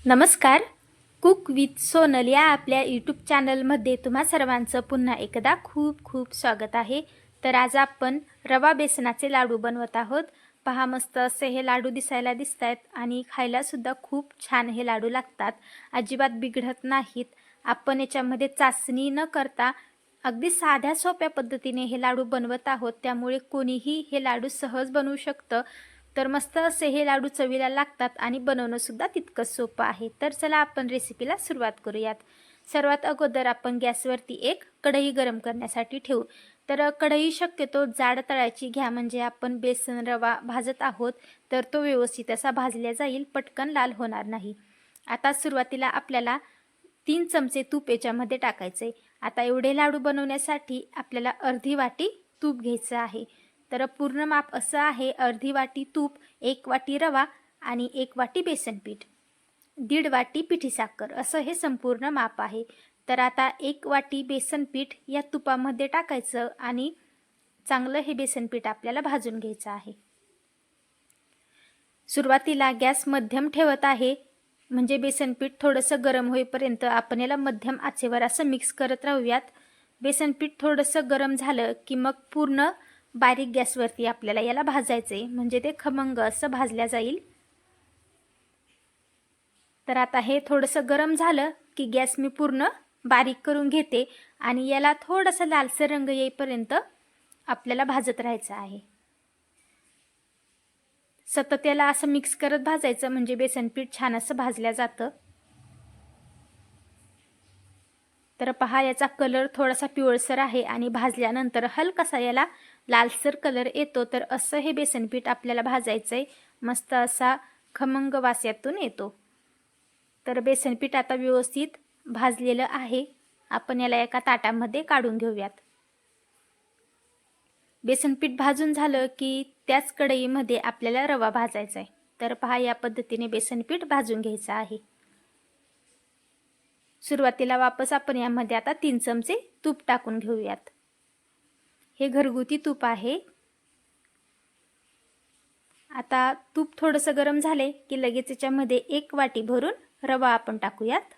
नमस्कार. Cook with Sonal या आपल्या यूट्यूब चॅनलमध्ये तुम्हा सर्वांचं पुन्हा एकदा खूप खूप स्वागत आहे. तर आज आपण रवा बेसनाचे लाडू बनवत आहोत. पहा, मस्त असे हे लाडू दिसायला दिसत आहेत आणि खायलासुद्धा खूप छान हे लाडू लागतात. अजिबात बिघडत नाहीत. आपण याच्यामध्ये चाचणी न करता अगदी साध्या सोप्या पद्धतीने हे लाडू बनवत आहोत, त्यामुळे कोणीही हे लाडू सहज बनवू शकतं. तर मस्त असे हे लाडू चवीला लागतात आणि बनवणं सुद्धा तितकंच सोपं आहे. तर चला आपण रेसिपीला सुरुवात करूयात. सर्वात अगोदर आपण गॅसवरती एक कढई गरम करण्यासाठी ठेवू. तर कढई शक्यतो जाड तळाची घ्या, म्हणजे आपण बेसन रवा भाजत आहोत तर तो व्यवस्थित असा भाजला जाईल, पटकन लाल होणार नाही. आता सुरुवातीला आपल्याला 3 चमचे तूप याच्यामध्ये टाकायचे. आता एवढे लाडू बनवण्यासाठी आपल्याला अर्धी वाटी तूप घ्यायचं आहे. तर पूर्ण माप असं आहे: अर्धी वाटी तूप, 1 वाटी रवा आणि 1 वाटी बेसन पीठ, 1.5 वाटी पिठी साखर, असं हे संपूर्ण माप आहे. तर आता 1 वाटी बेसन पीठ या तुपामध्ये टाकायचं आणि चांगलं हे बेसन पीठ आपल्याला भाजून घ्यायचं आहे. सुरुवातीला गॅस मध्यम ठेवत आहे, म्हणजे बेसन पीठ थोडंसं गरम होईपर्यंत आपण याला मध्यम आचेवर असं मिक्स करत राहूयात. बेसन पीठ थोडंसं गरम झालं की मग पूर्ण बारीक गॅसवरती आपल्याला याला भाजायचे, म्हणजे ते खमंग असं भाजल्या जाईल. तर आता हे थोडंसं गरम झालं की गॅस मी पूर्ण बारीक करून घेते आणि याला थोडासा लालसर रंग येईपर्यंत आपल्याला भाजत राहायचं आहे. सतत याला असं मिक्स करत भाजायचं, म्हणजे बेसन पीठ छान असं भाजल्या जातं. तर पहा, याचा कलर थोडासा पिवळसर आहे आणि भाजल्यानंतर हलकासा याला लालसर कलर येतो. तर असं हे बेसन पीठ आपल्याला भाजायचंय. मस्त असा खमंग वास यातून येतो. तर बेसन पीठ आता व्यवस्थित भाजलेलं आहे. आपण याला एका ताटामध्ये काढून घेऊयात. बेसन पीठ भाजून झालं की त्याच कढईमध्ये आपल्याला रवा भाजायचा आहे. तर पहा, या पद्धतीने बेसन पीठ भाजून घ्यायचं आहे. सुरुवातीला वापस आपण यामध्ये आता 3 चमचे तूप टाकून घेऊयात. हे घरगुती तूप आहे. आता तूप थोडंसं गरम झाले की लगेच याच्यामध्ये 1 वाटी भरून रवा आपण टाकूयात.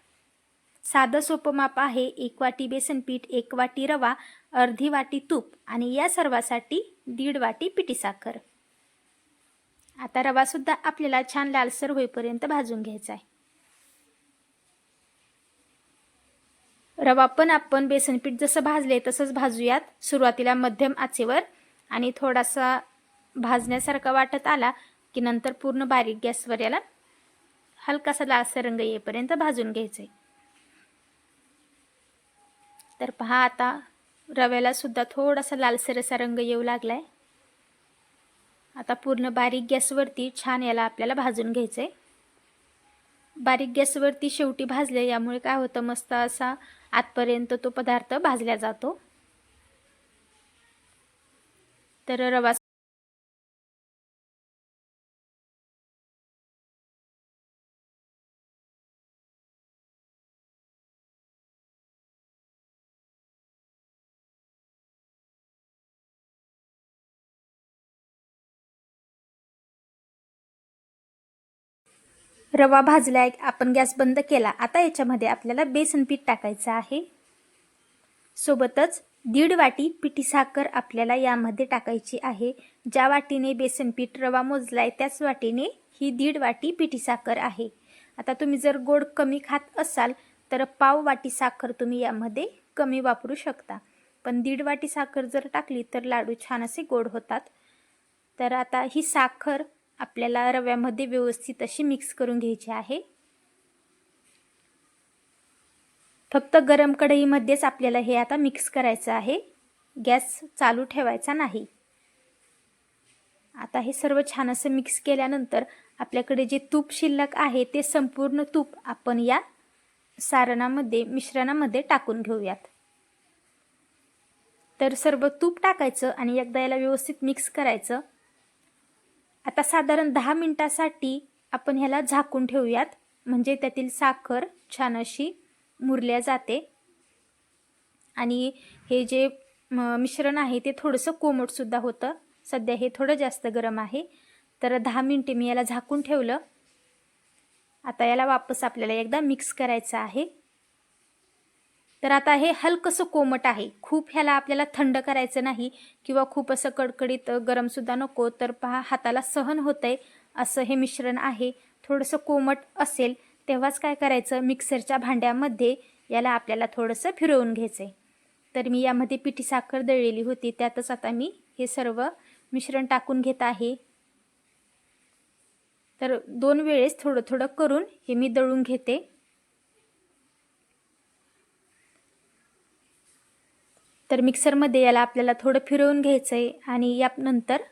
साधं सोपं माप आहे: 1 वाटी बेसन पीठ, 1 वाटी रवा, अर्धी वाटी तूप आणि या सर्वासाठी 1.5 वाटी पिठी साखर. आता रवा सुद्धा आपल्याला छान लालसर होईपर्यंत भाजून घ्यायचा आहे. रवा पण आपण बेसन पीठ जसं भाजले तसंच भाजूयात. सुरुवातीला मध्यम आचेवर आणि थोडासा भाजण्यासारखा वाटत आला की नंतर पूर्ण बारीक गॅसवर याला हलकासा लालसर रंग येईपर्यंत भाजून घ्यायचे. तर पहा, आता रव्याला सुद्धा थोडासा लालसर असा रंग येऊ लागलाय. आता पूर्ण बारीक गॅसवरती छान याला आपल्याला भाजून घ्यायचंय. बारीक गॅसवरती शेवटी भाजले, यामुळे काय होतं, मस्त असा आतपर्यंत तो पदार्थ भाजला जातो. तर रवा रवा भाजलाय, आपण गॅस बंद केला. आता याच्यामध्ये आपल्याला बेसन पीठ टाकायचं आहे. सोबतच 1.5 वाटी पिठी साखर आपल्याला यामध्ये टाकायची आहे. ज्या वाटीने बेसन पीठ रवा मोजलाय त्याच वाटीने ही 1.5 वाटी पिठी साखर आहे. आता तुम्ही जर गोड कमी खात असाल तर पाव वाटी साखर तुम्ही यामध्ये कमी वापरू शकता, पण 1.5 वाटी साखर जर टाकली तर लाडू छान असे गोड होतात. तर आता ही साखर आपल्याला रव्यामध्ये व्यवस्थित अशी मिक्स करून घ्यायची आहे. फक्त गरम कढईमध्येच आपल्याला हे आता मिक्स करायचं आहे, गॅस चालू ठेवायचा नाही. आता हे सर्व छान असं मिक्स केल्यानंतर आपल्याकडे जे तूप शिल्लक आहे ते संपूर्ण तूप आपण या मिश्रणामध्ये टाकून घेऊयात. तर सर्व तूप टाकायचं आणि एकदा याला व्यवस्थित मिक्स करायचं. आता साधारण 10 मिनिटांसाठी आपण ह्याला झाकून ठेवूयात, म्हणजे त्यातील साखर छान अशी मुरल्या जाते आणि हे जे मिश्रण आहे ते थोडंसं कोमट सुद्धा होतं. सध्या हे थोडं जास्त गरम आहे. तर 10 मिनिटे मी याला झाकून ठेवलं. आता याला वापस आपल्याला एकदा मिक्स करायचं आहे। तर आता हे हलकंसं कोमट आहे, खूप ह्याला आपल्याला थंड करायचं नाही किंवा खूप असं कडकडीत गरमसुद्धा नको। तर पहा हाताला सहन होतंय असं हे मिश्रण आहे। थोडंसं कोमट असेल तेव्हाच काय करायचं, मिक्सरच्या भांड्यामध्ये याला आपल्याला थोडंसं फिरवून घ्यायचं आहे। तर मी यामध्ये पिठी साखर दळलेली होती, त्यातच आता मी हे सर्व मिश्रण टाकून घेत आहे। तर 2 वेळेस थोडं थोडं करून हे मी दळून घेते। तर मिक्सरमध्ये याला आपल्याला थोडं फिरवून घ्यायचं आहे आणि यानंतर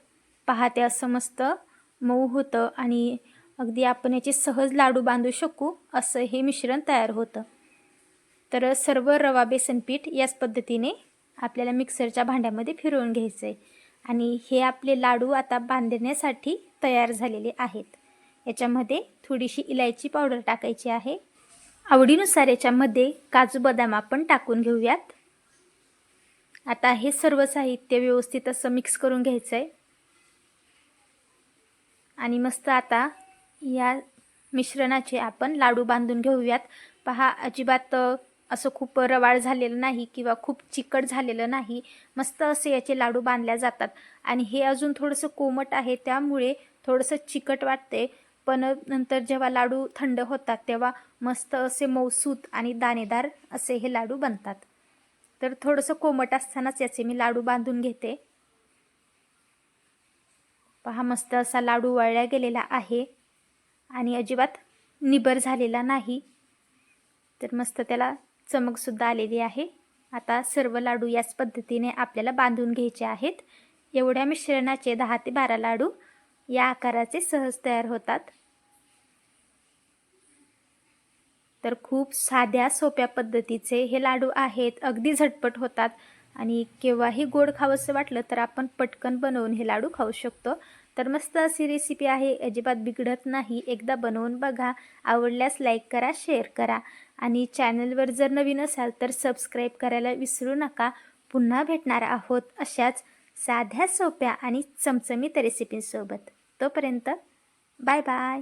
पहा ते असं मस्त मऊ होतं आणि अगदी आपण याचे सहज लाडू बांधू शकू असं हे मिश्रण तयार होतं। तर सर्व रवा बेसन पीठ याच पद्धतीने आपल्याला मिक्सरच्या भांड्यामध्ये फिरवून घ्यायचं आहे आणि हे आपले लाडू आता बांधण्यासाठी तयार झालेले आहेत। याच्यामध्ये थोडीशी इलायची पावडर टाकायची आहे। आवडीनुसार याच्यामध्ये काजू बदाम आपण टाकून घेऊयात। आता हे सर्व साहित्य व्यवस्थित असं मिक्स करून घ्यायचं आहे आणि मस्त आता या मिश्रणाचे आपण लाडू बांधून घेऊयात। पहा अजिबात असं खूप रवाळ झालेलं नाही किंवा खूप चिकट झालेलं नाही, मस्त असे याचे लाडू बांधल्या जातात। आणि हे अजून थोडंसं कोमट आहे त्यामुळे थोडंसं चिकट वाटते, पण नंतर जेव्हा लाडू थंड होतात तेव्हा मस्त असे मऊसूत आणि दाणेदार असे हे लाडू बनतात। तर थोडंसं कोमट असतानाच याचे मी लाडू बांधून घेते। पहा मस्त असा लाडू वळला गेलेला आहे आणि अजिबात निबर झालेला नाही। तर मस्त त्याला चमकसुद्धा आलेली आहे। आता सर्व लाडू याच पद्धतीने आपल्याला बांधून घ्यायचे आहेत। एवढ्या मिश्रणाचे 10 ते 12 लाडू या आकाराचे सहज तयार होतात। तर खूप साध्या सोप्या पद्धतीचे हे लाडू आहेत, अगदी झटपट होतात आणि केव्हाही गोड खावंसं वाटलं तर आपण पटकन बनवून हे लाडू खाऊ शकतो। तर मस्त अशी रेसिपी आहे, अजिबात बिघडत नाही। एकदा बनवून बघा, आवडल्यास लाईक करा, शेअर करा आणि चॅनलवर जर नवीन असाल तर सबस्क्राईब करायला विसरू नका। पुन्हा भेटणार आहोत अशाच साध्या सोप्या आणि चमचमीत रेसिपींसोबत। तोपर्यंत बाय बाय।